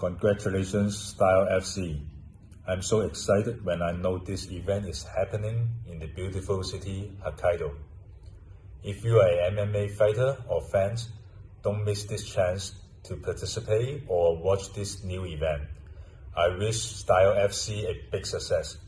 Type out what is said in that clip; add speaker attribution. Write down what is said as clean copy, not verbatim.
Speaker 1: Congratulations, Style FC. I'm so excited when I know this event is happening in the beautiful city Hokkaido. If you are an MMA fighter or fans, don't miss this chance to participate or watch this new event. I wish Style FC a big success.